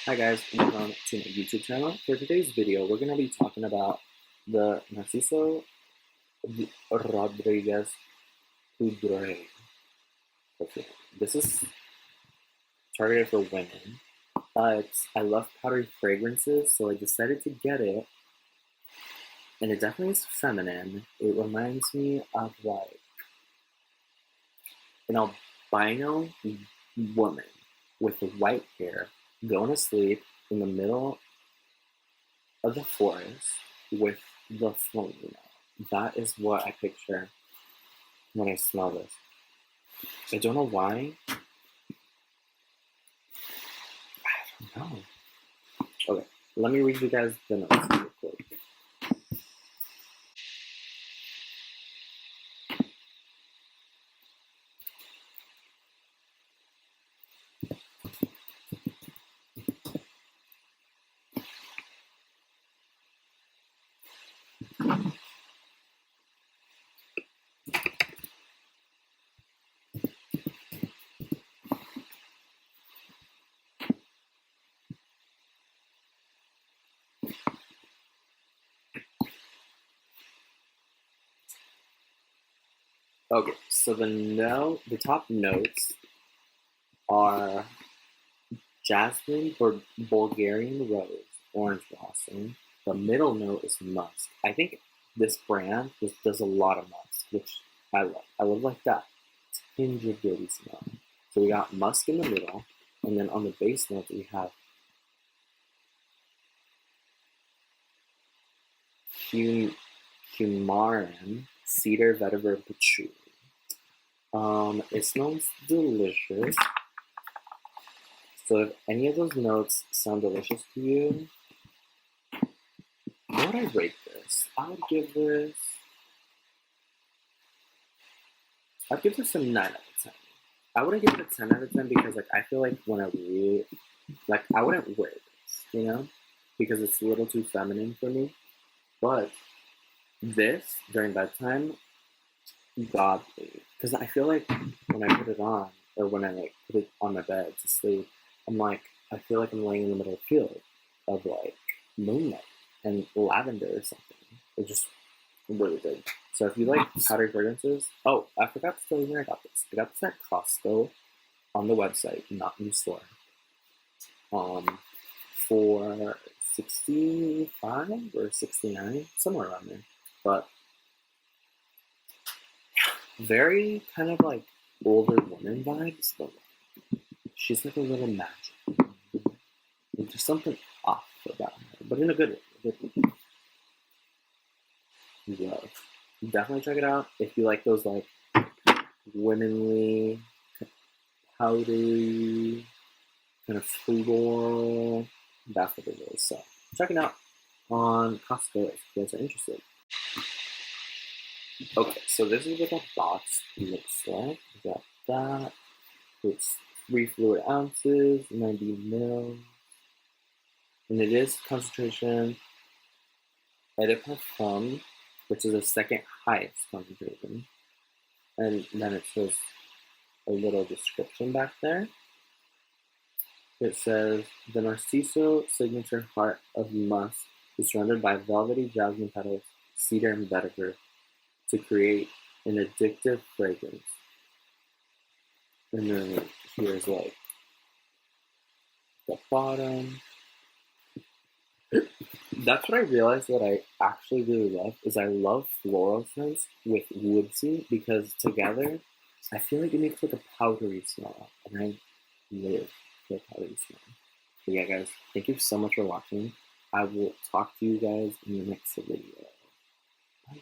Hi guys, welcome to my YouTube channel. For today's video, we're going to be talking about the Narciso Rodriguez Poudree perfume. This is targeted for women, but I love powdery fragrances, so I decided to get it. And it definitely is feminine. It reminds me of like an albino woman with white hair going to sleep in the middle of the forest with the flame. That is what I picture when I smell this. I don't know why. I don't know. Okay, let me read you guys the notes real quick. Okay, so the top notes are jasmine, Bulgarian rose, orange blossom. The middle note is musk. I think this brand just does a lot of musk, which I love. I love like that tinge of dirty smell. So we got musk in the middle, and then on the base note we have cumarin, cedar, vetiver, patchouli. It smells delicious. So if any of those notes sound delicious to you, what would I rate this? I'd give this a 9 out of 10. I wouldn't give it a 10 out of 10 because like I feel like when I read, like I wouldn't wear this, you know, because it's a little too feminine for me. But this during bedtime, godly, because I feel like when I put it on or when I like put it on my bed to sleep, I'm like I feel like I'm laying in the middle of a field of like moonlight and lavender or something. It's just really good. So if you like powdery fragrances, oh, I forgot to tell you where I got this. I got this at Costco on the website, not in the store. For 65 or 69, somewhere around there. But very kind of like older woman vibes, but she's like a little magic. There's something off about her, but in a good way. Yeah. Definitely check it out if you like those like womanly, powdery, kind of floral. That's what it is. So check it out on Costco if you guys are interested. Okay, so this is what the box looks like. We got that. It's 3 fluid ounces, 90 mil. And it is concentration Eau Parfum, which is the second highest concentration. And then it says a little description back there. It says, the Narciso signature heart of musk is surrounded by velvety jasmine petals, cedar, and vetiver to create an addictive fragrance. And then here's like the bottom. That's what I realized that I actually really love is I love floral scents with woodsy because together I feel like it makes like a powdery smell, and I live for a powdery smell. But yeah, guys, thank you so much for watching. I will talk to you guys in the next video. Bye.